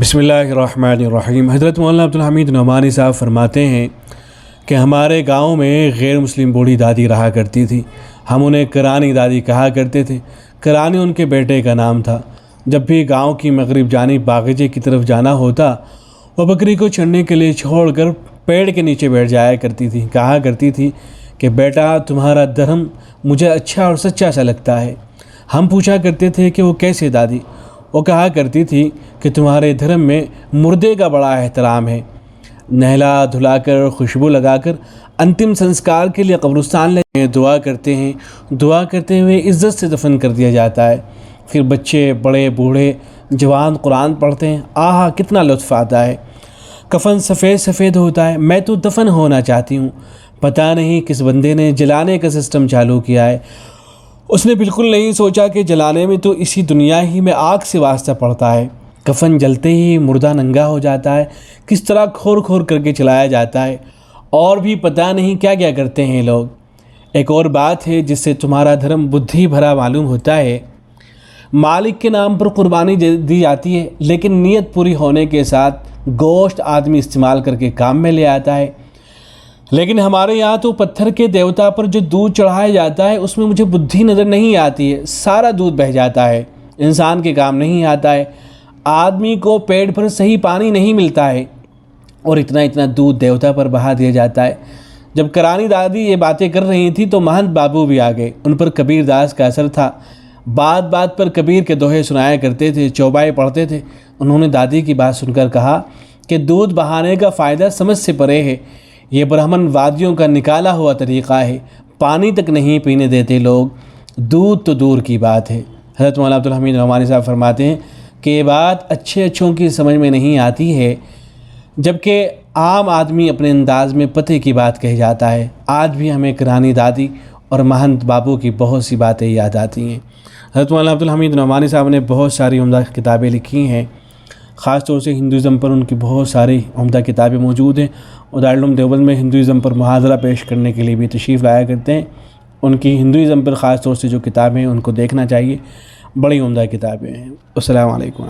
بسم اللہ الرحمن الرحیم۔ حضرت مولانا عبدالحمید نعمانی صاحب فرماتے ہیں کہ ہمارے گاؤں میں غیر مسلم بوڑھی دادی رہا کرتی تھی۔ ہم انہیں کرانی دادی کہا کرتے تھے۔ کرانی ان کے بیٹے کا نام تھا۔ جب بھی گاؤں کی مغرب جانب باغیچے کی طرف جانا ہوتا، وہ بکری کو چڑھنے کے لیے چھوڑ کر پیڑ کے نیچے بیٹھ جایا کرتی تھی۔ کہا کرتی تھی کہ بیٹا، تمہارا دھرم مجھے اچھا اور سچا سا لگتا ہے۔ ہم پوچھا کرتے تھے کہ وہ کیسے دادی؟ وہ کہا کرتی تھی کہ تمہارے دھرم میں مردے کا بڑا احترام ہے۔ نہلا دھلا کر، خوشبو لگا کر انتم سنسکار کے لیے قبرستان لے دعا کرتے ہیں۔ دعا کرتے ہوئے عزت سے دفن کر دیا جاتا ہے۔ پھر بچے، بڑے، بوڑھے، جوان قرآن پڑھتے ہیں۔ آہا، کتنا لطف آتا ہے۔ کفن سفید سفید ہوتا ہے۔ میں تو دفن ہونا چاہتی ہوں۔ پتہ نہیں کس بندے نے جلانے کا سسٹم چالو کیا ہے۔ اس نے بالکل نہیں سوچا کہ جلانے میں تو اسی دنیا ہی میں آگ سے واسطہ پڑتا ہے۔ کفن جلتے ہی مردہ ننگا ہو جاتا ہے۔ کس طرح کھور کھور کر کے چلایا جاتا ہے، اور بھی پتہ نہیں کیا کیا کرتے ہیں لوگ۔ ایک اور بات ہے جس سے تمہارا دھرم بدھی بھرا معلوم ہوتا ہے۔ مالک کے نام پر قربانی دی جاتی ہے، لیکن نیت پوری ہونے کے ساتھ گوشت آدمی استعمال کر کے کام میں لے آتا ہے۔ لیکن ہمارے یہاں تو پتھر کے دیوتا پر جو دودھ چڑھایا جاتا ہے، اس میں مجھے بدھی نظر نہیں آتی ہے۔ سارا دودھ بہہ جاتا ہے، انسان کے کام نہیں آتا ہے۔ آدمی کو پیٹ پر صحیح پانی نہیں ملتا ہے، اور اتنا دودھ دیوتا پر بہا دیا جاتا ہے۔ جب کرانی دادی یہ باتیں کر رہی تھی تو مہنت بابو بھی آ گئے۔ ان پر کبیر داس کا اثر تھا۔ بات بات پر کبیر کے دوہے سنایا کرتے تھے، چوبائے پڑھتے تھے۔ انہوں نے دادی کی بات سن کر کہا کہ دودھ بہانے کا فائدہ سمجھ سے پرے ہے۔ یہ برہمن وادیوں کا نکالا ہوا طریقہ ہے۔ پانی تک نہیں پینے دیتے لوگ، دودھ تو دور کی بات ہے۔ حضرت مولانا عبدالحمید نعمانی صاحب فرماتے ہیں کہ یہ بات اچھوں کی سمجھ میں نہیں آتی ہے، جبکہ عام آدمی اپنے انداز میں پتے کی بات کہہ جاتا ہے۔ آج بھی ہمیں کرانی دادی اور مہنت بابو کی بہت سی باتیں یاد آتی ہیں۔ حضرت مولانا عبدالحمید نعمانی صاحب نے بہت ساری عمدہ کتابیں لکھی ہیں، خاص طور سے ہندوازم پر ان کی بہت ساری عمدہ کتابیں موجود ہیں۔ اور دارالعلوم دیوبند میں ہندوازم پر محاضرہ پیش کرنے کے لیے بھی تشریف لایا کرتے ہیں۔ ان کی ہندوازم پر خاص طور سے جو کتابیں ہیں ان کو دیکھنا چاہیے، بڑی عمدہ کتابیں ہیں۔ السلام علیکم۔